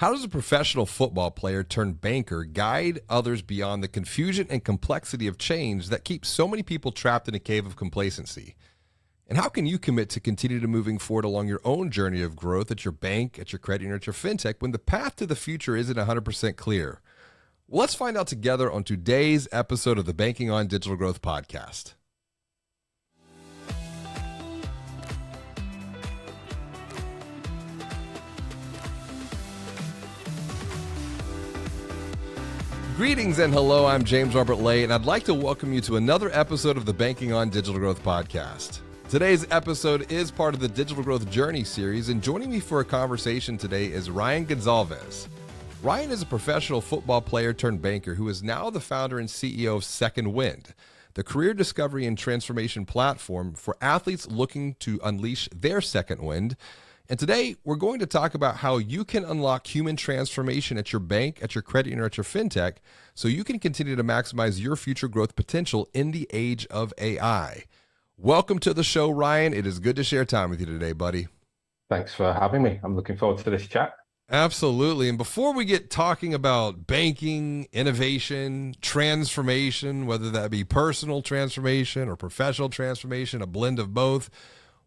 How does a professional football player turned banker guide others beyond the confusion and complexity of change that keeps so many people trapped in a cave of complacency? And how can you commit to continue to moving forward along your own journey of growth at your bank, at your credit union, at your fintech when the path to the future isn't 100% clear? Well, let's find out together on today's episode of the Banking on Digital Growth podcast. Greetings and hello, I'm James Robert Lay, and I'd like to welcome you to another episode of the Banking on Digital Growth podcast. Today's episode is part of the Digital Growth Journey series, and joining me for a conversation today is Ryan Gonsalves. Ryan is a professional football player turned banker who is now the founder and CEO of Second Wind, the career discovery and transformation platform for athletes looking to unleash their second wind. And today, we're going to talk about how you can unlock human transformation at your bank, at your credit union, or at your fintech, so you can continue to maximize your future growth potential in the age of AI. Welcome to the show, Ryan. It is good to share time with you today, buddy. Thanks for having me. I'm looking forward to this chat. Absolutely. And before we get talking about banking, innovation, transformation, whether that be personal transformation or professional transformation, a blend of both,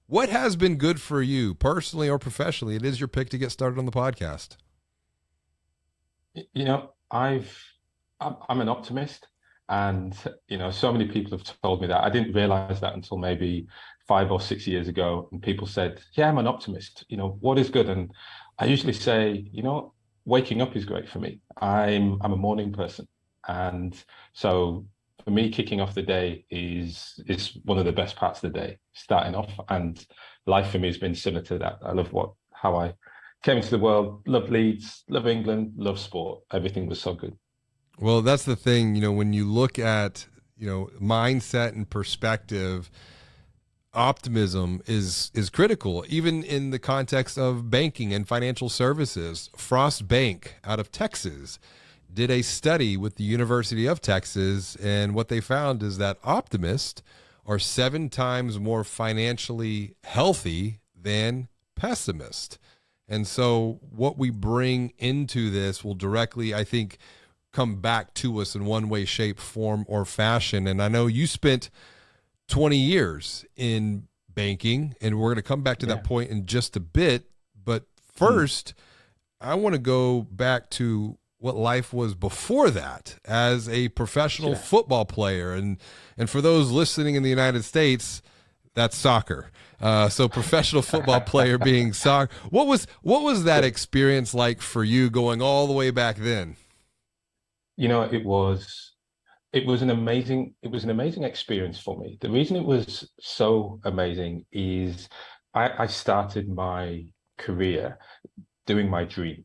what has been good for you personally or professionally? It is your pick to get started on the podcast. You know, I'm an optimist, and so many people have told me that. I didn't realize that until maybe 5 or 6 years ago, and people said, "Yeah, I'm an optimist. What is good?" And I usually say, waking up is great for me. I'm a morning person, and so for me, kicking off the day is one of the best parts of the day, starting off. And life for me has been similar to that. I love how I came into the world, love Leeds, love England, love sport. Everything was so good. Well, that's the thing, when you look at, mindset and perspective, optimism is critical, even in the context of banking and financial services. Frost Bank out of Texas did a study with the University of Texas, and what they found is that optimists are 7 times more financially healthy than pessimists. And so what we bring into this will directly, I think, come back to us in one way, shape, form, or fashion. And I know you spent 20 years in banking, and we're going to come back to that point in just a bit. But first, I want to go back to what life was before that as a professional football player. And for those listening in the United States, that's soccer. So professional football player being soccer. What was that experience like for you going all the way back then? It was an amazing experience for me. The reason it was so amazing is I started my career doing my dream.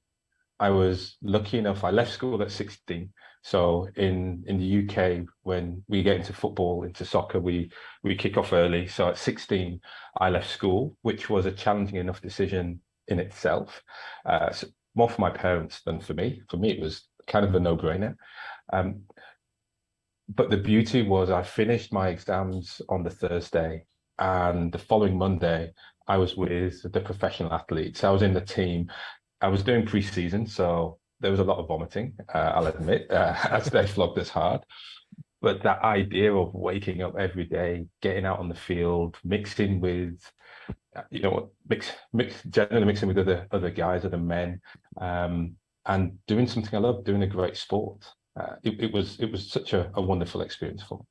I was lucky enough, I left school at 16. So in the UK, when we get into football, into soccer, we kick off early. So at 16, I left school, which was a challenging enough decision in itself. So more for my parents than for me. For me, it was kind of a no-brainer. But the beauty was I finished my exams on the Thursday, and the following Monday, I was with the professional athletes. I was in the team. I was doing pre-season, so there was a lot of vomiting, I'll admit, as they flogged us hard. But that idea of waking up every day, getting out on the field, mixing with, generally mixing with other guys, other men, and doing something I love, doing a great sport. It was such a wonderful experience for me.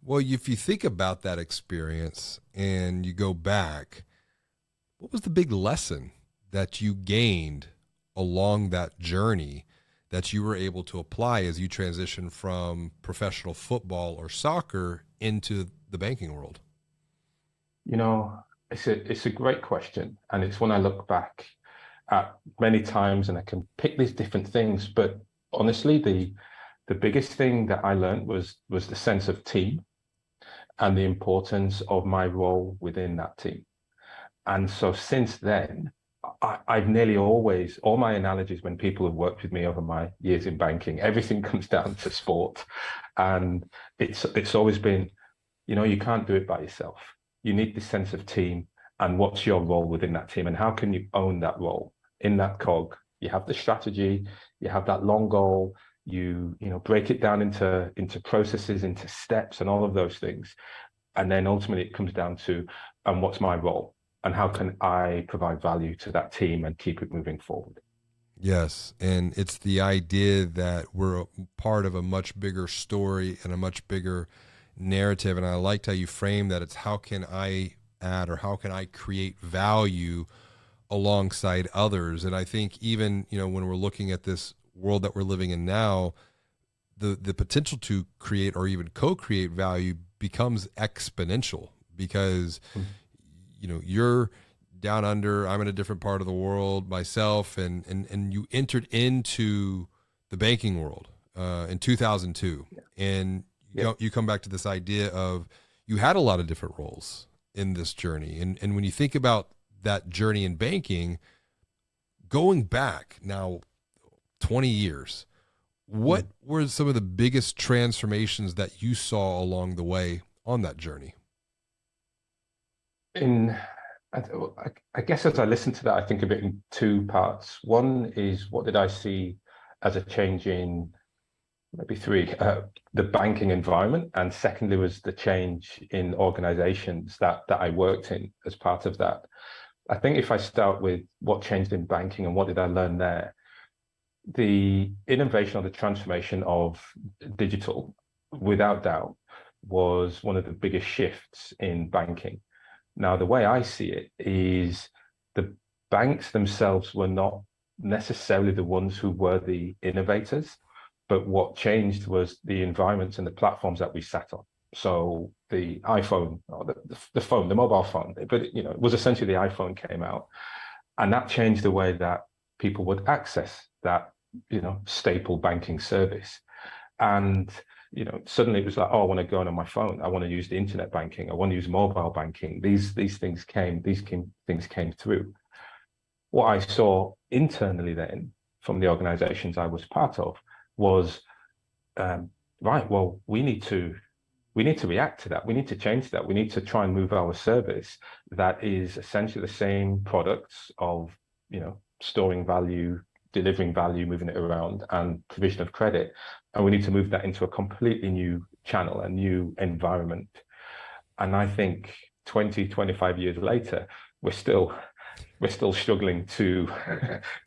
Well, if you think about that experience and you go back, what was the big lesson that you gained along that journey that you were able to apply as you transition from professional football or soccer into the banking world? It's a great question, and it's one I look back at many times, and I can pick these different things. But honestly, the biggest thing that I learned was the sense of team and the importance of my role within that team. And so since then, I've nearly always, all my analogies when people have worked with me over my years in banking, everything comes down to sport. And it's always been, you can't do it by yourself. You need this sense of team, and what's your role within that team, and how can you own that role in that cog You have the strategy, you have that long goal, break it down into processes, into steps, and all of those things. And then ultimately it comes down to, what's my role? And how can I provide value to that team and keep it moving forward? Yes, and it's the idea that we're a part of a much bigger story and a much bigger narrative. And I liked how you frame that. It's how can I add or how can I create value alongside others? And I think even, when we're looking at this world that we're living in now, the potential to create or even co-create value becomes exponential because Mm. you're down under, I'm in a different part of the world myself, and you entered into the banking world in 2002, Yeah. and Yeah. you come back to this idea of you had a lot of different roles in this journey, and when you think about that journey in banking, going back now 20 years, what Mm. were some of the biggest transformations that you saw along the way on that journey? In I, I guess as I listen to that, I think of it in two parts. One is, what did I see as a change in, maybe three, the banking environment, and secondly was the change in organizations that I worked in as part of that. I think if I start with what changed in banking and what did I learn there, the innovation or the transformation of digital, without doubt, was one of the biggest shifts in banking. Now, the way I see it is, the banks themselves were not necessarily the ones who were the innovators, but what changed was the environments and the platforms that we sat on. So the iPhone, or the phone, the mobile phone, but it was essentially the iPhone came out, and that changed the way that people would access that staple banking service. And suddenly it was like, oh, I want to go on my phone. I want to use the internet banking. I want to use mobile banking. These things came through. What I saw internally then from the organizations I was part of was, right, well, we need to react to that. We need to change that. We need to try and move our service that is essentially the same products of, storing value, delivering value, moving it around, and provision of credit. And we need to move that into a completely new channel, a new environment. And I think 20, 25 years later, we're still struggling to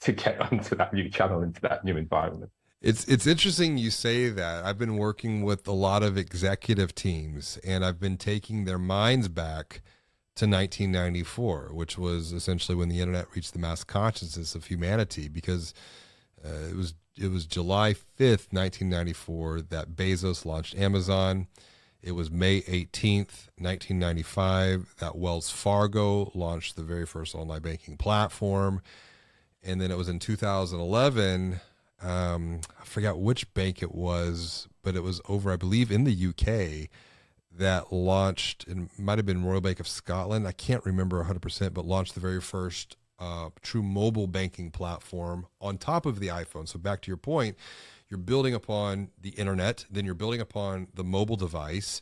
to get onto that new channel, into that new environment. It's interesting you say that. I've been working with a lot of executive teams, and I've been taking their minds back to 1994, which was essentially when the internet reached the mass consciousness of humanity. Because it was July 5th, 1994, that Bezos launched Amazon. It was May 18th, 1995, that Wells Fargo launched the very first online banking platform. And then it was in 2011, I forgot which bank it was, but it was over, I believe, in the UK, that launched, it might have been Royal Bank of Scotland. I can't remember 100%, but launched the very first true mobile banking platform on top of the iPhone. So back to your point, you're building upon the internet, then you're building upon the mobile device.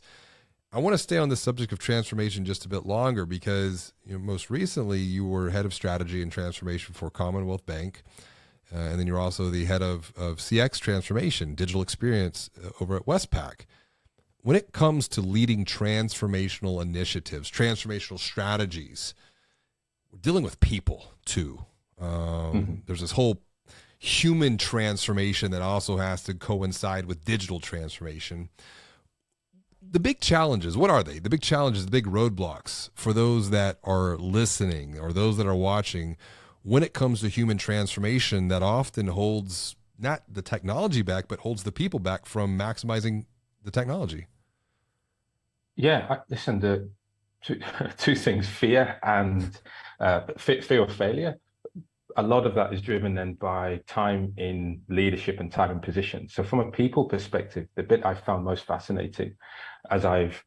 I want to stay on the subject of transformation just a bit longer because most recently you were head of strategy and transformation for Commonwealth Bank. And then you're also the head of CX transformation, digital experience over at Westpac. When it comes to leading transformational initiatives, transformational strategies, we're dealing with people too. Mhm. There's this whole human transformation that also has to coincide with digital transformation. The big challenges, what are they? The big challenges, the big roadblocks for those that are listening or those that are watching when it comes to human transformation that often holds not the technology back, but holds the people back from maximizing the technology. Yeah, listen, the two, two things: fear and fear of failure. A lot of that is driven then by time in leadership and time in position. So from a people perspective, the bit I found most fascinating, as I've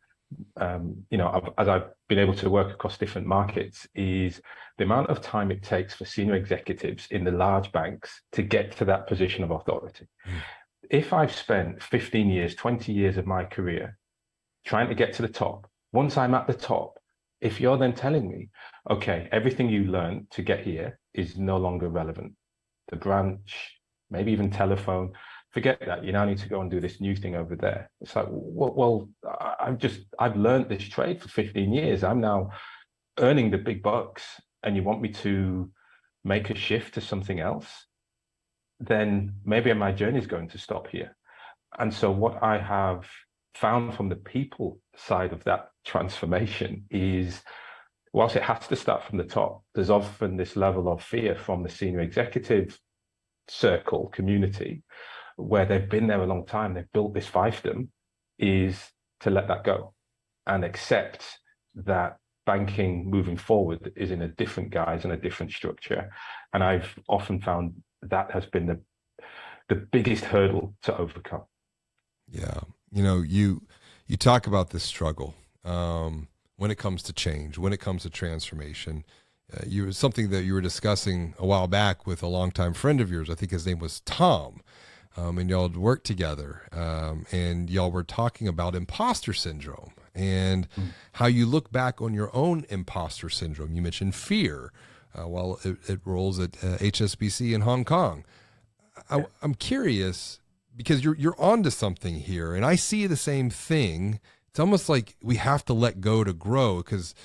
been able to work across different markets, is the amount of time it takes for senior executives in the large banks to get to that position of authority. Mm. If I've spent 15 years, 20 years of my career trying to get to the top, once I'm at the top, if you're then telling me, okay, everything you learned to get here is no longer relevant, the branch, maybe even telephone. Forget that. You now need to go and do this new thing over there. It's like, well, I've learned this trade for 15 years. I'm now earning the big bucks, and you want me to make a shift to something else, then maybe my journey is going to stop here. And so what I have found from the people side of that transformation is, whilst it has to start from the top, there's often this level of fear from the senior executive circle community where they've been there a long time, they've built this fiefdom, is to let that go and accept that banking moving forward is in a different guise and a different structure. And I've often found that has been the biggest hurdle to overcome. Yeah. You talk about this struggle when it comes to change, when it comes to transformation. Something that you were discussing a while back with a longtime friend of yours. I think his name was Tom. And y'all had worked together, and y'all were talking about imposter syndrome and how you look back on your own imposter syndrome. You mentioned fear while it rolls at HSBC in Hong Kong. I'm curious because you're onto something here, and I see the same thing. It's almost like we have to let go to grow because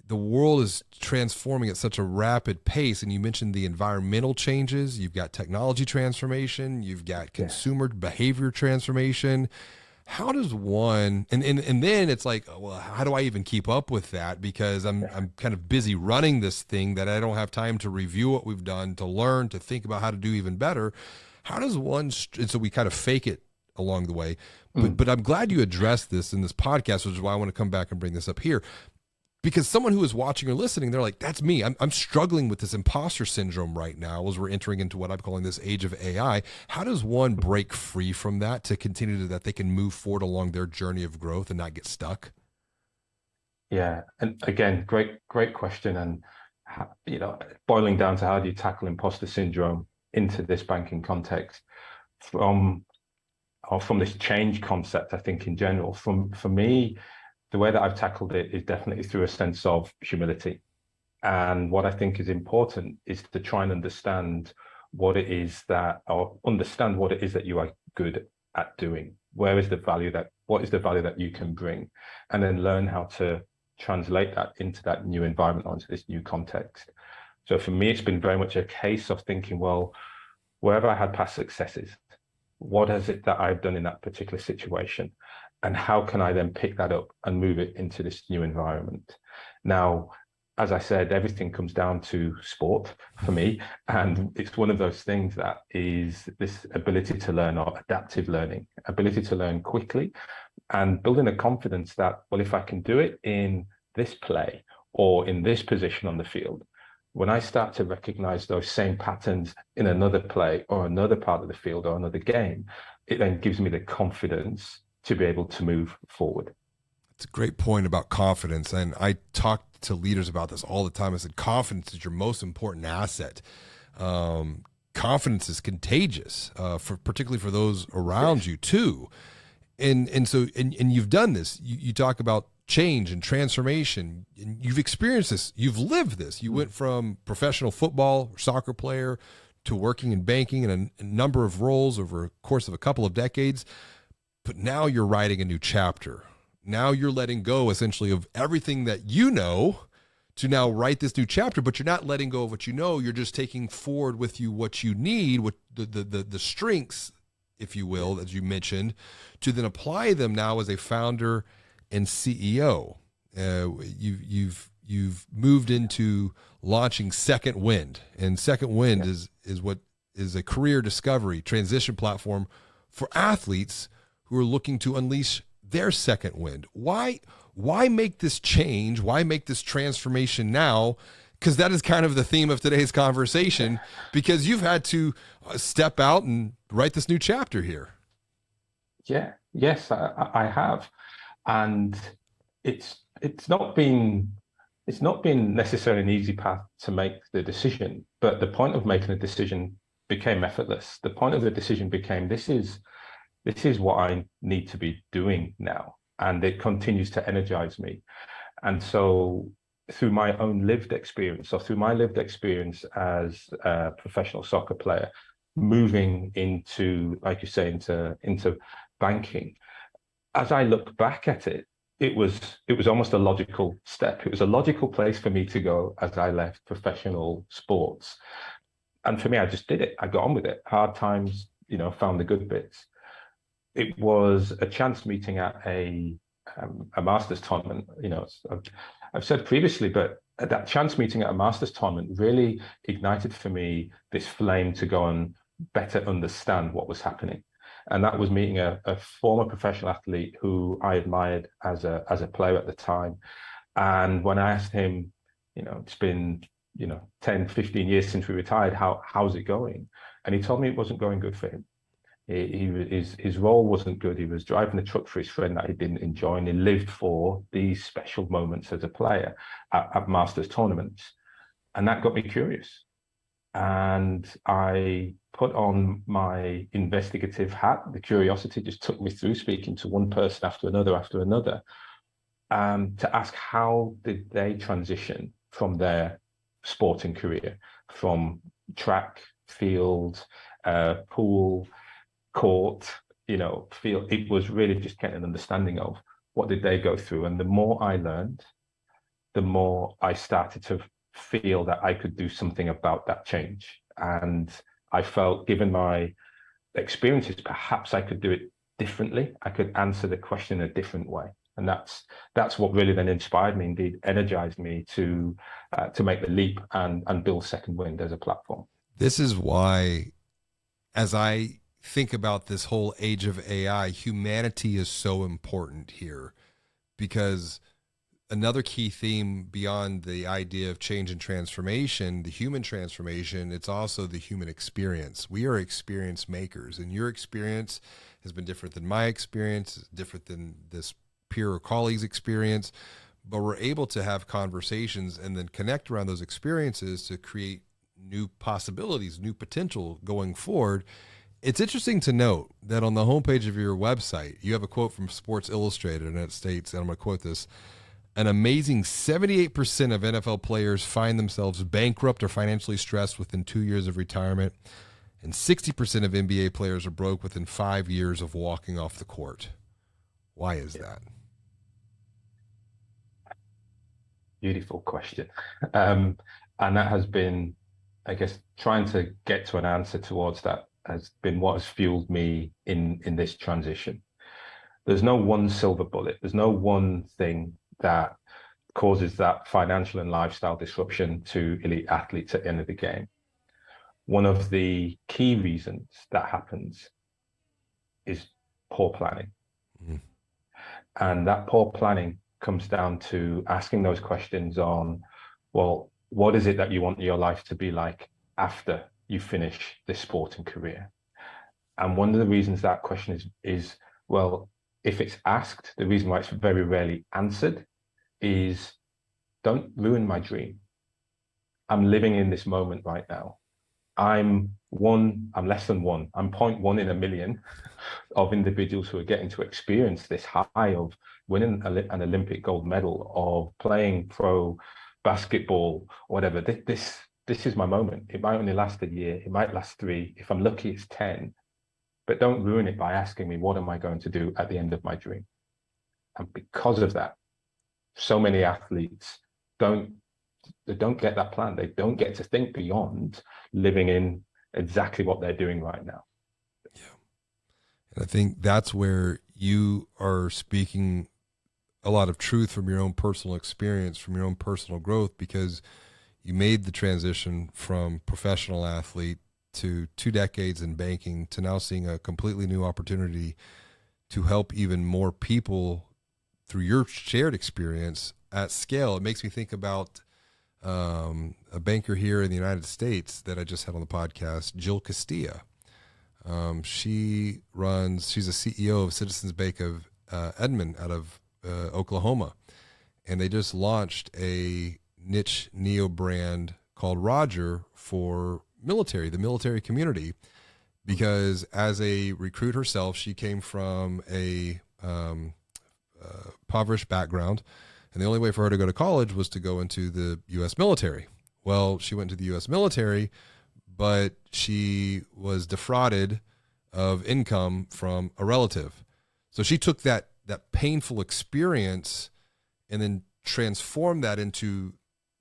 the world is transforming at such a rapid pace. And you mentioned the environmental changes. You've got technology transformation. You've got consumer behavior transformation. How does one, and then it's like, well, how do I even keep up with that? Because I'm kind of busy running this thing that I don't have time to review what we've done, to learn, to think about how to do even better. How does one, and so we kind of fake it along the way. But I'm glad you addressed this in this podcast, which is why I want to come back and bring this up here. Because someone who is watching or listening, they're like, that's me. I'm struggling with this imposter syndrome right now as we're entering into what I'm calling this age of AI. How does one break free from that to continue to that they can move forward along their journey of growth and not get stuck? Yeah. And again, great question. And, boiling down to how do you tackle imposter syndrome into this banking context from this change concept, I think in general, for me, the way that I've tackled it is definitely through a sense of humility. And what I think is important is to try and understand what it is that you are good at doing. What is the value that you can bring? And then learn how to translate that into that new environment, onto this new context. So for me, it's been very much a case of thinking, well, wherever I had past successes, what is it that I've done in that particular situation? And how can I then pick that up and move it into this new environment? Now, as I said, everything comes down to sport for me. And it's one of those things that is this ability to learn, or adaptive learning, ability to learn quickly and building a confidence that, well, if I can do it in this play or in this position on the field, when I start to recognize those same patterns in another play or another part of the field or another game, it then gives me the confidence to be able to move forward. It's a great point about confidence. And I talk to leaders about this all the time. I said, confidence is your most important asset. Confidence is contagious, particularly for those around you too. And so you've done this. You talk about change and transformation, and you've experienced this. You've lived this. You went from professional football or soccer player to working in banking in a number of roles over a course of a couple of decades. But now you're writing a new chapter. Now you're letting go essentially of everything that you know to now write this new chapter, but you're not letting go of what you know. You're just taking forward with you what you need, what the strengths, if you will, as you mentioned, to then apply them now as a founder and CEO. You've moved into launching Second Wind, and Second Wind is what is a career discovery transition platform for athletes who are looking to unleash their second wind. Why make this change? Why make this transformation now? Because that is kind of the theme of today's conversation, because you've had to step out and write this new chapter here. Yeah, yes, I have. And it's not been necessarily an easy path to make the decision, but the point of making a decision became effortless. The point of the decision became, this is what I need to be doing now. And it continues to energize me. And so through my own lived experience, so through my lived experience as a professional soccer player, moving into, like you say, into banking, as I look back at it, it was almost a logical step. It was a logical place for me to go as I left professional sports. And for me, I just did it. I got on with it. Hard times, found the good bits. It was a chance meeting at a masters tournament. I've said previously, but that chance meeting at a masters tournament really ignited for me this flame to go and better understand what was happening. And that was meeting a former professional athlete who I admired as a player at the time. And when I asked him, it's been 10, 15 years since we retired, how's it going? And he told me it wasn't going good for him. His role wasn't good. He was driving a truck for his friend that he didn't enjoy, and he lived for these special moments as a player at Masters tournaments. And that got me curious. And I put on my investigative hat. The curiosity just took me through speaking to one person after another, to ask how did they transition from their sporting career, from track, field, pool, court, field. It was really just getting an understanding of what did they go through. And the more I learned, the more I started to feel that I could do something about that change. And I felt, given my experiences, perhaps I could do it differently. I could answer the question a different way. And that's what really then inspired me, indeed energized me to make the leap and build Second Wind as a platform. This is why, as I think about this whole age of AI, humanity is so important here, because another key theme beyond the idea of change and transformation, the human transformation, it's also the human experience. We are experience makers, and your experience has been different than my experience, different than this peer or colleague's experience, but we're able to have conversations and then connect around those experiences to create new possibilities, new potential going forward. It's interesting to note that on the homepage of your website, you have a quote from Sports Illustrated, and it states, and I'm going to quote this: an amazing 78% of NFL players find themselves bankrupt or financially stressed within 2 years of retirement, and 60% of NBA players are broke within 5 years of walking off the court. Why is that? Beautiful question. And that has been, I guess, trying to get to an answer towards that has been what has fueled me in this transition. There's no one silver bullet. There's no one thing that causes that financial and lifestyle disruption to elite athletes at the end of the game. One of the key reasons that happens is poor planning. Mm-hmm. And that poor planning comes down to asking those questions on, well, what is it that you want your life to be like after you finish this sporting career? And one of the reasons that question is well, if it's asked, the reason why it's very rarely answered is, don't ruin my dream. I'm living in this moment right now. I'm less than one. I'm 0.1 in a million of individuals who are getting to experience this high of winning an Olympic gold medal, of playing pro basketball, whatever. This is my moment. It might only last a year. It might last 3. If I'm lucky, it's 10. But don't ruin it by asking me, what am I going to do at the end of my dream? And because of that, so many athletes don't get that plan. They don't get to think beyond living in exactly what they're doing right now. Yeah. And I think that's where you are speaking a lot of truth from your own personal experience, from your own personal growth, because you made the transition from professional athlete to 2 decades in banking to now seeing a completely new opportunity to help even more people through your shared experience at scale. It makes me think about a banker here in the United States that I just had on the podcast, Jill Castilla. She's a CEO of Citizens Bank of Edmond out of Oklahoma. And they just launched a niche neo brand called Roger for the military community, because as a recruit herself, she came from a impoverished background, And the only way for her to go to college was to go into the U.S. military. Well, she went to the U.S. military, but she was defrauded of income from a relative. So she took that painful experience and then transformed that into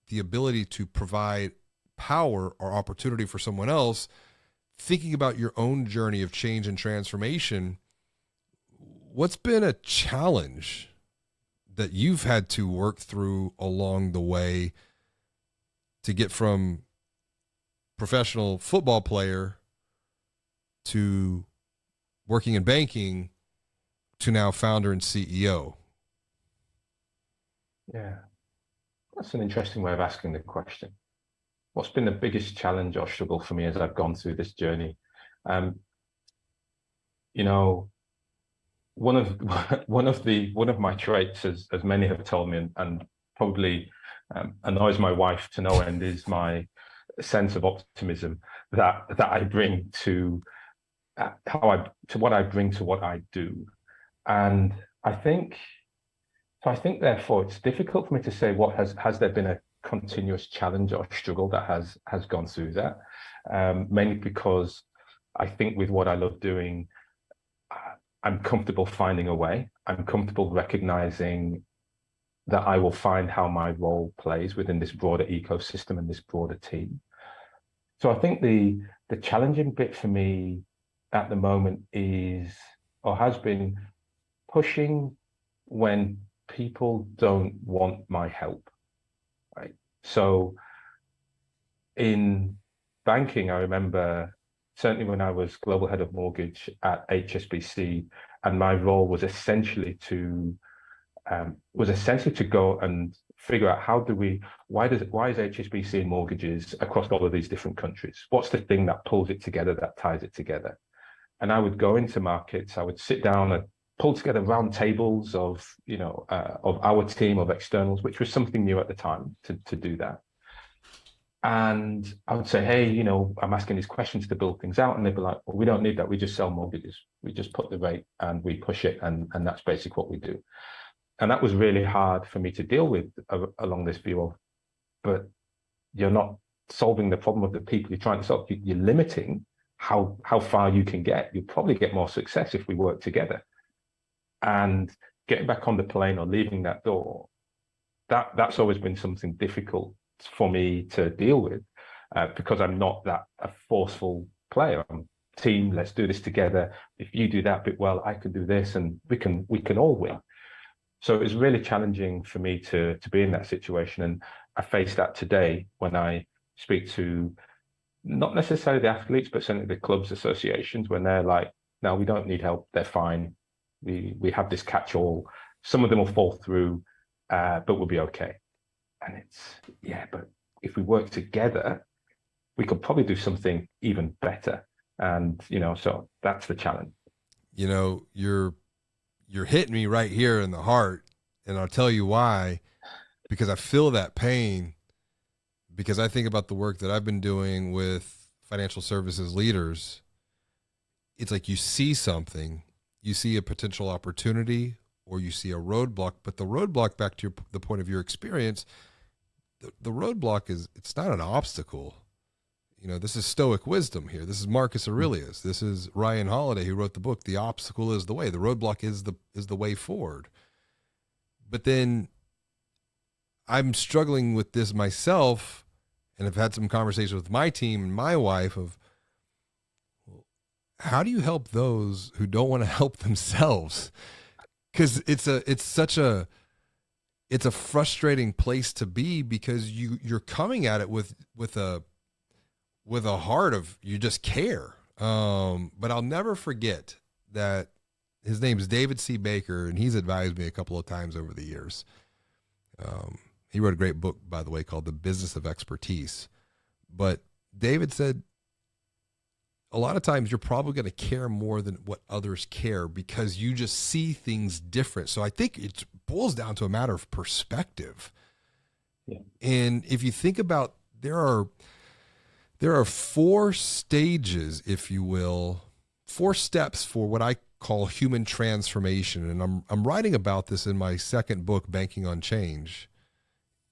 the ability to provide power or opportunity for someone else. Thinking about your own journey of change and transformation, what's been a challenge that you've had to work through along the way to get from professional football player to working in banking to now founder and CEO? Yeah, that's an interesting way of asking the question. What's been the biggest challenge or struggle for me as I've gone through this journey? Um, you know, one of one of my traits, as many have told me, and probably annoys my wife to no end, is my sense of optimism that I bring to what I bring to what I do. And I think I think therefore it's difficult for me to say what has there been a continuous challenge or struggle that has gone through that, mainly because I think with what I love doing, I'm comfortable finding a way. I'm comfortable recognizing that I will find how my role plays within this broader ecosystem and this broader team. So I think the challenging bit for me at the moment is, or has been, pushing when people don't want my help, right? So in banking, I remember certainly when I was global head of mortgage at HSBC, and my role was essentially to go and figure out why is HSBC in mortgages across all of these different countries? What's the thing that pulls it together, that ties it together? And I would go into markets, I would sit down and pull together round tables of our team of externals, which was something new at the time to do that. And I would say, hey, I'm asking these questions to build things out. And they'd be like, well, we don't need that. We just sell mortgages. We just put the rate and we push it. And that's basically what we do. And that was really hard for me to deal with along this view of, but you're not solving the problem of the people you're trying to solve. You're limiting how far you can get. You'll probably get more success if we work together. And getting back on the plane or leaving that door, that's always been something difficult for me to deal with, because I'm not a forceful player. I'm team, let's do this together. If you do that bit well, I can do this, and we can all win. So it's really challenging for me to be in that situation. And I face that today when I speak to not necessarily the athletes, but certainly the clubs associations, when they're like, no, we don't need help. They're fine. We have this catch-all. Some of them will fall through, but we'll be okay. And but if we work together, we could probably do something even better. And, so that's the challenge. You're hitting me right here in the heart, and I'll tell you why, because I feel that pain, because I think about the work that I've been doing with financial services leaders. It's like you see something, you see a potential opportunity, or you see a roadblock, but the roadblock, back to the point of your experience, the roadblock it's not an obstacle. This is Stoic wisdom here. This is Marcus Aurelius. This is Ryan Holiday, who wrote the book, The Obstacle is the Way. The roadblock is the way forward. But then I'm struggling with this myself, and I've had some conversations with my team and my wife of, how do you help those who don't want to help themselves? Because it's a frustrating place to be, because you're coming at it with a heart of, you just care. But I'll never forget that his name is David C. Baker, and he's advised me a couple of times over the years. He wrote a great book, by the way, called The Business of Expertise. But David said, a lot of times you're probably going to care more than what others care, because you just see things different. So I think it boils down to a matter of perspective. Yeah. And if you think about, there are 4 stages, if you will, 4 steps for what I call human transformation, and I'm writing about this in my second book, Banking on Change.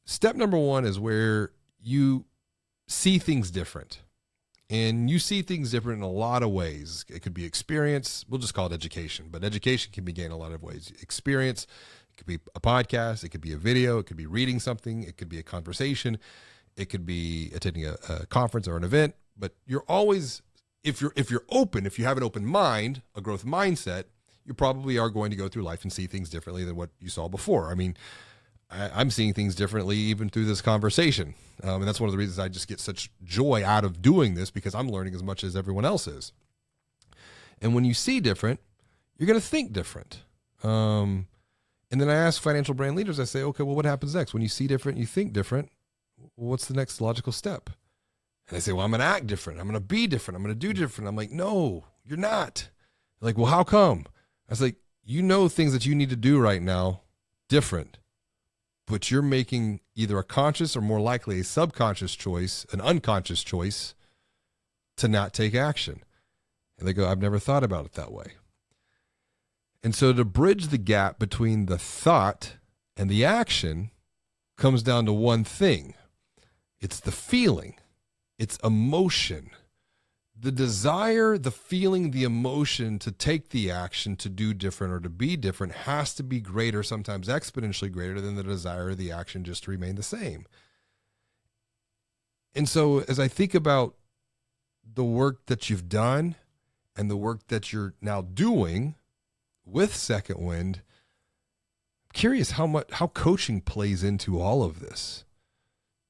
Step number one is where you see things different. And you see things different in a lot of ways. It could be experience. We'll just call it education, but education can be gained a lot of ways. Experience, it could be a podcast, it could be a video, it could be reading something, it could be a conversation, it could be attending a conference or an event. But you're always, if you're open, if you have an open mind, a growth mindset, you probably are going to go through life and see things differently than what you saw before. I mean, I'm seeing things differently even through this conversation. And that's one of the reasons I just get such joy out of doing this, because I'm learning as much as everyone else is. And when you see different, you're going to think different. And then I ask financial brand leaders, I say, okay, well, what happens next? When you see different, you think different, what's the next logical step? And they say, well, I'm going to act different. I'm going to be different. I'm going to do different. I'm like, no, you're not. They're like, well, how come? I was like, you know things that you need to do right now different, but you're making either a conscious or more likely a subconscious choice, an unconscious choice to not take action. And they go, I've never thought about it that way. And so to bridge the gap between the thought and the action comes down to one thing. It's the feeling. It's emotion. The desire, the feeling, the emotion to take the action to do different or to be different has to be greater, sometimes exponentially greater than the desire of the action just to remain the same. And so as I think about the work that you've done and the work that you're now doing with Second Wind, I'm curious how coaching plays into all of this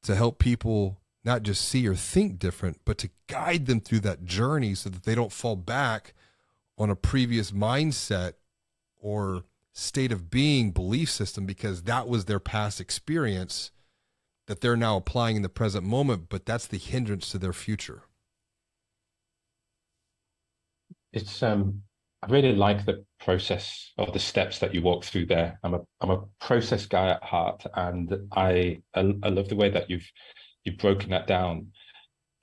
to help people not just see or think different, but to guide them through that journey so that they don't fall back on a previous mindset or state of being belief system, because that was their past experience that they're now applying in the present moment, but that's the hindrance to their future. It's I really like the process of the steps that you walk through there. I'm a process guy at heart, and I love the way that you've broken that down.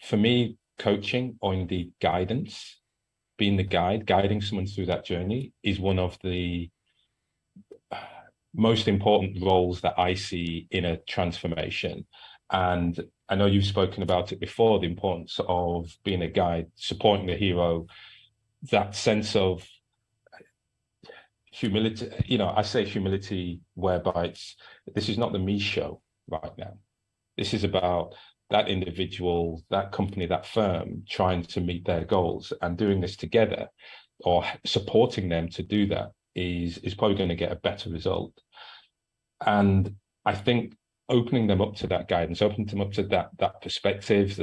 For me, coaching or indeed guidance, being the guide, guiding someone through that journey is one of the most important roles that I see in a transformation. And I know you've spoken about it before, the importance of being a guide, supporting the hero, that sense of humility. I say humility whereby this is not the me show right now. This is about that individual, that company, that firm trying to meet their goals, and doing this together or supporting them to do that is probably going to get a better result. And I think opening them up to that guidance, opening them up to that perspective,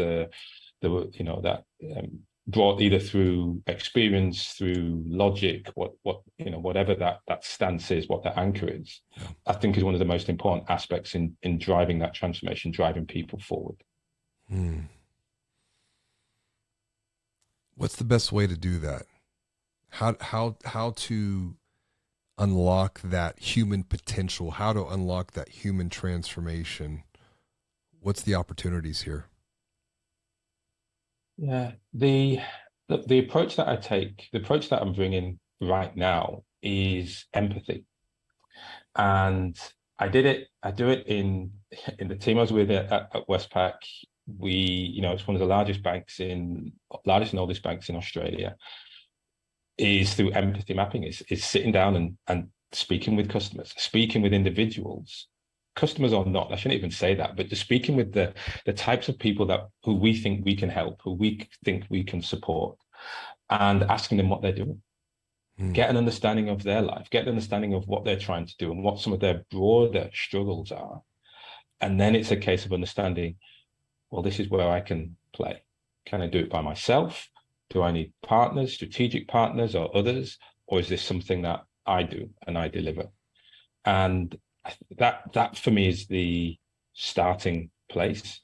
brought either through experience, through logic, whatever that stance is, what that anchor is, yeah, I think is one of the most important aspects in driving that transformation, driving people forward. What's the best way to do that? How to unlock that human potential? How to unlock that human transformation? What's the opportunities here? Yeah, the approach that I take, the approach that I'm bringing right now is empathy. And I do it in the team I was with at Westpac. It's one of the largest and oldest banks in Australia, is through empathy mapping, is sitting down and speaking with customers, speaking with individuals, customers or not, I shouldn't even say that, but just speaking with the types of people who we think we can help, who we think we can support, and asking them what they're doing. Get an understanding of their life, get an understanding of what they're trying to do and what some of their broader struggles are. And then it's a case of understanding, well, this is where I can play. Can I do it by myself? Do I need partners, strategic partners or others? Or is this something that I do and I deliver? And that for me is the starting place,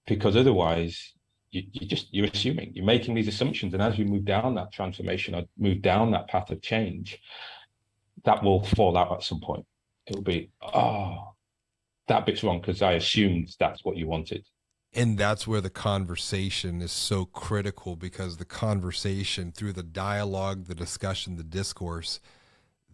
because otherwise you're assuming, you're making these assumptions, and as you move down that transformation or move down that path of change, that will fall out at some point. It'll be, oh, that bit's wrong because I assumed that's what you wanted. And that's where the conversation is so critical, because the conversation, through the dialogue, the discussion, the discourse,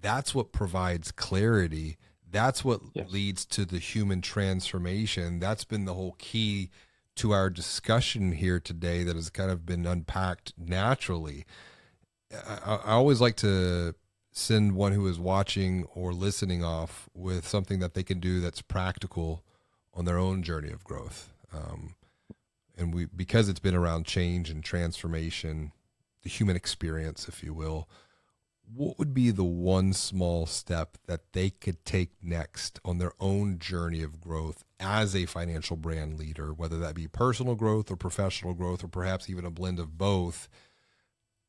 that's what provides clarity. That's what Yes. leads to the human transformation. That's been the whole key to our discussion here today, that has kind of been unpacked naturally. I always like to send one who is watching or listening off with something that they can do that's practical on their own journey of growth. And we, because it's been around change and transformation, the human experience, if you will, what would be the one small step that they could take next on their own journey of growth as a financial brand leader, whether that be personal growth or professional growth, or perhaps even a blend of both,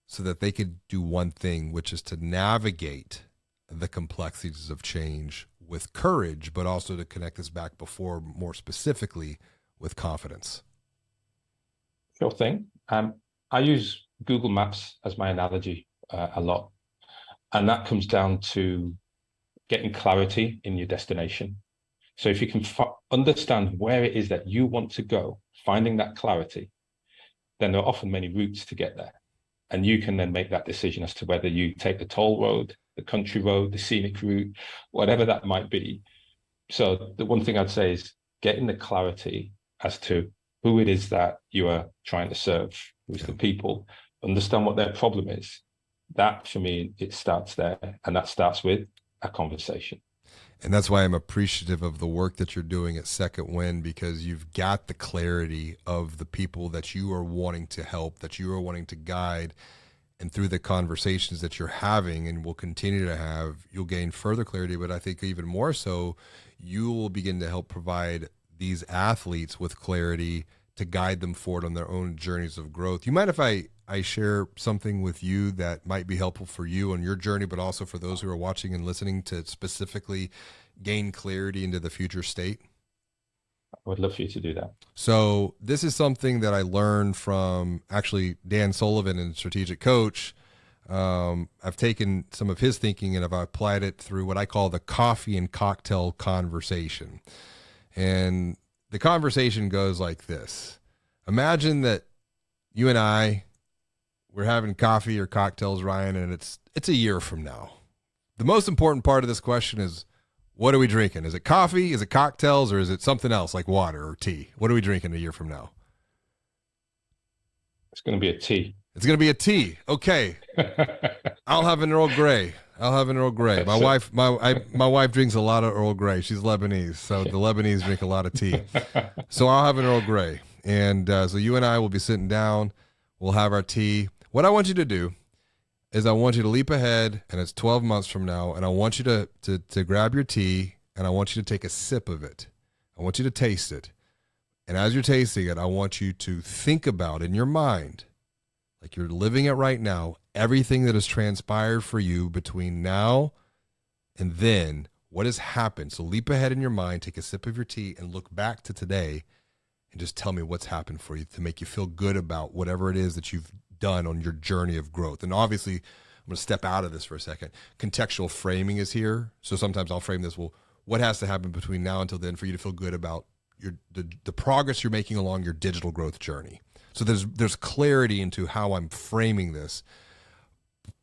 so that they could do one thing, which is to navigate the complexities of change with courage, but also to connect this back before, more specifically, with confidence? Sure thing. I use Google Maps as my analogy a lot, and that comes down to getting clarity in your destination. So if you can understand where it is that you want to go, finding that clarity, then there are often many routes to get there. And you can then make that decision as to whether you take the toll road, the country road, the scenic route, whatever that might be. So the one thing I'd say is getting the clarity as to who it is that you are trying to serve, who's Yeah. the people, understand what their problem is. That, for me, it starts there. And that starts with a conversation. And that's why I'm appreciative of the work that you're doing at Second Wind, because you've got the clarity of the people that you are wanting to help, that you are wanting to guide. And through the conversations that you're having and will continue to have, you'll gain further clarity. But I think even more so, you will begin to help provide these athletes with clarity to guide them forward on their own journeys of growth. You mind if I share something with you that might be helpful for you on your journey, but also for those who are watching and listening to specifically gain clarity into the future state? I would love for you to do that. So this is something that I learned from actually Dan Sullivan and Strategic Coach. I've taken some of his thinking and I've applied it through what I call the coffee and cocktail conversation. And the conversation goes like this. Imagine that you and I, we're having coffee or cocktails, Ryan, and it's a year from now. The most important part of this question is, what are we drinking? Is it coffee? Is it cocktails? Or is it something else like water or tea? What are we drinking a year from now? It's going to be a tea. It's going to be a tea. Okay. I'll have an Earl Grey. I'll have an Earl Grey. My wife drinks a lot of Earl Grey. She's Lebanese, so the Lebanese drink a lot of tea. So I'll have an Earl Grey, and so you and I will be sitting down. We'll have our tea. What I want you to do is I want you to leap ahead, and it's 12 months from now, and I want you to grab your tea, and I want you to take a sip of it. I want you to taste it. And as you're tasting it, I want you to think about in your mind, like you're living it right now, everything that has transpired for you between now and then, what has happened. So leap ahead in your mind, take a sip of your tea, and look back to today, and just tell me what's happened for you to make you feel good about whatever it is that you've done on your journey of growth. And obviously, I'm going to step out of this for a second. Contextual framing is here. So sometimes I'll frame this, well, what has to happen between now until then for you to feel good about the progress you're making along your digital growth journey? So there's clarity into how I'm framing this.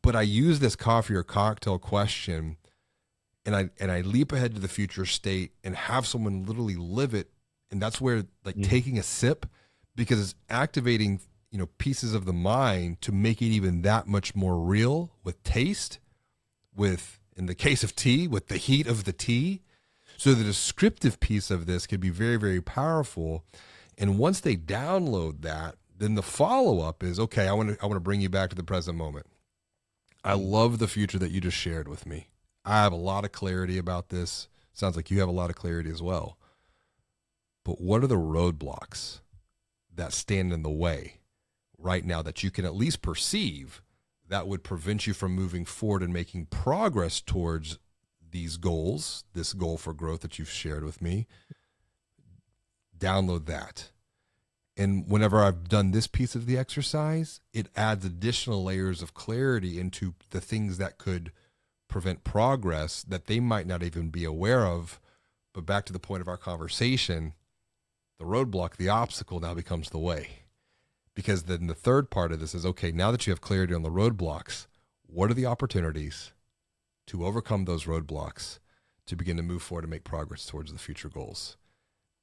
But I use this coffee or cocktail question, and I leap ahead to the future state and have someone literally live it. And that's where taking a sip, because it's activating pieces of the mind to make it even that much more real with taste, with, in the case of tea, with the heat of the tea. So the descriptive piece of this could be very, very powerful. And once they download that, then the follow-up is, okay, I want to bring you back to the present moment. I love the future that you just shared with me. I have a lot of clarity about this. Sounds like you have a lot of clarity as well. But what are the roadblocks that stand in the way right now that you can at least perceive that would prevent you from moving forward and making progress towards these goals, this goal for growth that you've shared with me? Download that. And whenever I've done this piece of the exercise, it adds additional layers of clarity into the things that could prevent progress that they might not even be aware of. But back to the point of our conversation, The roadblock, the obstacle now becomes the way. Because then the third part of this is, okay, now that you have clarity on the roadblocks, what are the opportunities to overcome those roadblocks to begin to move forward and make progress towards the future goals?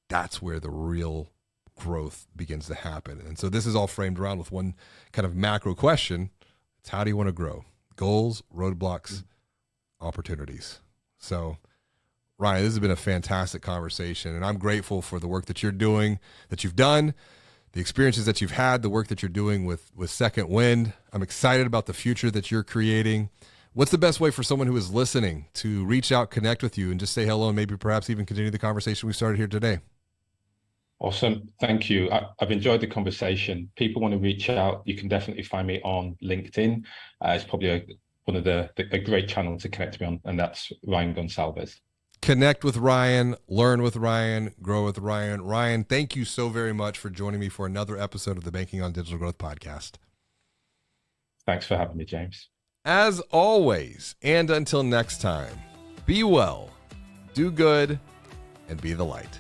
That's where the real growth begins to happen. And so this is all framed around with one kind of macro question. It's how do you want to grow? Goals, roadblocks, opportunities. So Ryan, this has been a fantastic conversation, and I'm grateful for the work that you're doing, that you've done, the experiences that you've had, the work that you're doing with Second Wind. I'm excited about the future that you're creating. What's the best way for someone who is listening to reach out, connect with you, and just say hello, and maybe perhaps even continue the conversation we started here today? Awesome. Thank you. I've enjoyed the conversation. People want to reach out, you can definitely find me on LinkedIn. It's probably one of a great channel to connect me on, and that's Ryan Gonsalves. Connect with Ryan, learn with Ryan, grow with Ryan. Ryan, thank you so very much for joining me for another episode of the Banking on Digital Growth podcast. Thanks for having me, James. As always, and until next time, be well, do good, and be the light.